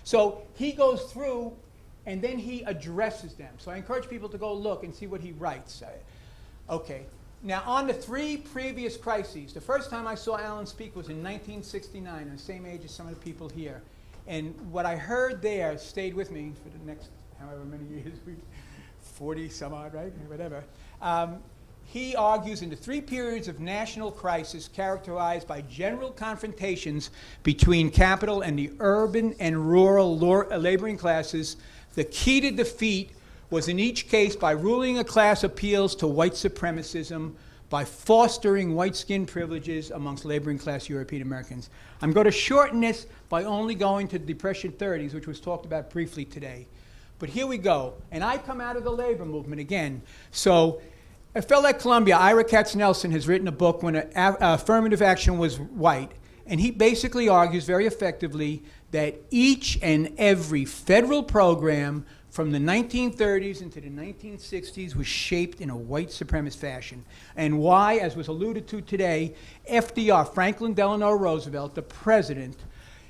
So he goes through and then he addresses them. So I encourage people to go look and see what he writes. Okay. Now, on the three previous crises, the first time I saw Alan speak was in 1969, I'm the same age as some of the people here. And what I heard there stayed with me for the next however many years, 40 some odd, right? Whatever. He argues in the three periods of national crisis characterized by general confrontations between capital and the urban and rural laboring classes, the key to defeat was in each case by ruling a class appeals to white supremacism, by fostering white skin privileges amongst laboring class European Americans. I'm going to shorten this by only going to the Depression 30s, which was talked about briefly today. But here we go. And I come out of the labor movement again. So a fellow at Columbia, Ira Katznelson, has written a book when affirmative action was white. And he basically argues very effectively that each and every federal program from the 1930s into the 1960s was shaped in a white supremacist fashion. And why, as was alluded to today, FDR, Franklin Delano Roosevelt, the president,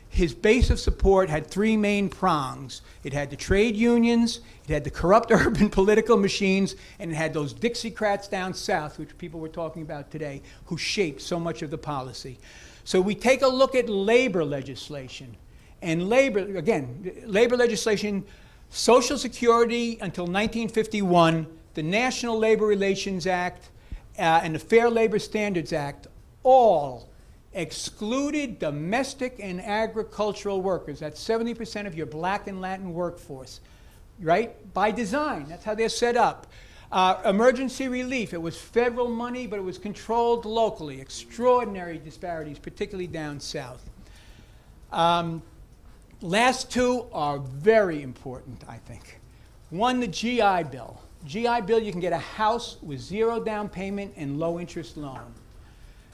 his base of support had three main prongs. It had the trade unions, it had the corrupt urban political machines, and it had those Dixiecrats down south, which people were talking about today, who shaped so much of the policy. So we take a look at labor legislation. And labor legislation, Social Security until 1951, the National Labor Relations Act, and the Fair Labor Standards Act, all excluded domestic and agricultural workers. That's 70% of your black and Latin workforce, right? By design, that's how they're set up. Emergency relief, it was federal money, but it was controlled locally. Extraordinary disparities, particularly down south. Last two are very important, I think. One, the GI Bill. GI Bill, you can get a house with zero down payment and low interest loan.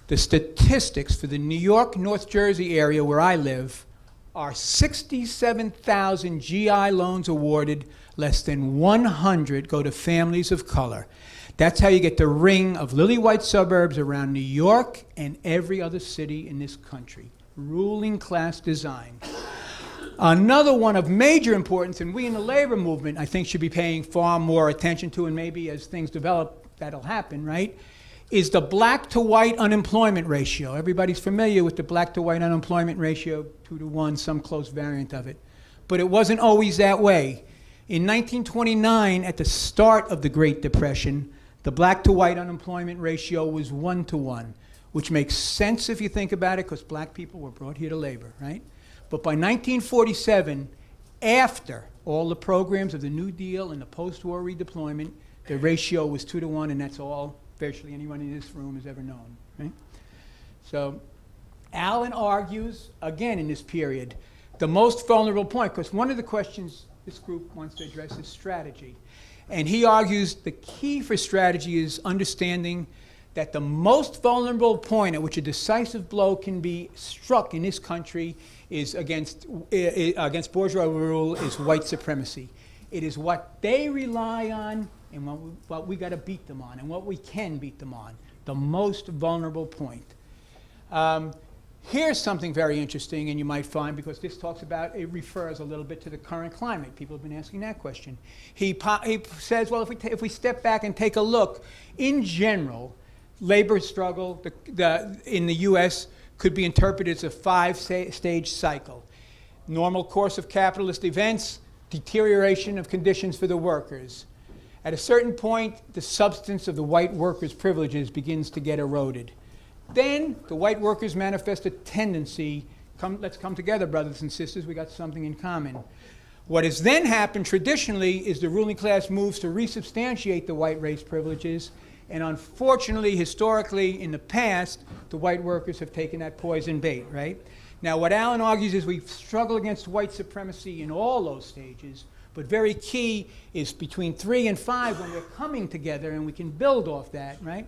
The statistics for the New York, North Jersey area where I live are 67,000 GI loans awarded, less than 100 go to families of color. That's how you get the ring of lily white suburbs around New York and every other city in this country. Ruling class design. Another one of major importance, and we in the labor movement, I think, should be paying far more attention to, and maybe as things develop, that'll happen, right, is the black to white unemployment ratio. Everybody's familiar with the black to white unemployment ratio, 2 to 1, some close variant of it. But it wasn't always that way. In 1929, at the start of the Great Depression, the black to white unemployment ratio was 1 to 1, which makes sense if you think about it, because black people were brought here to labor, right? But by 1947, after all the programs of the New Deal and the post-war redeployment, the ratio was 2 to 1, and that's all virtually anyone in this room has ever known, right? So Alan argues, again in this period, the most vulnerable point, because one of the questions this group wants to address is strategy. And he argues the key for strategy is understanding that the most vulnerable point at which a decisive blow can be struck in this country is against bourgeois rule is white supremacy. It is what they rely on and what we got to beat them on and what we can beat them on, the most vulnerable point. Here's something very interesting, and you might find, because this talks about, it refers a little bit to the current climate. People have been asking that question. He says, well, if we step back and take a look, in general, labor struggle in the U.S. could be interpreted as a 5-stage cycle. Normal course of capitalist events, deterioration of conditions for the workers. At a certain point, the substance of the white workers' privileges begins to get eroded. Then the white workers manifest a tendency, let's come together, brothers and sisters, we got something in common. What has then happened traditionally is the ruling class moves to resubstantiate the white race privileges, and unfortunately, historically, in the past, the white workers have taken that poison bait, right? Now, what Alan argues is we struggle against white supremacy in all those stages, but very key is between 3 and 5 when we're coming together and we can build off that, right?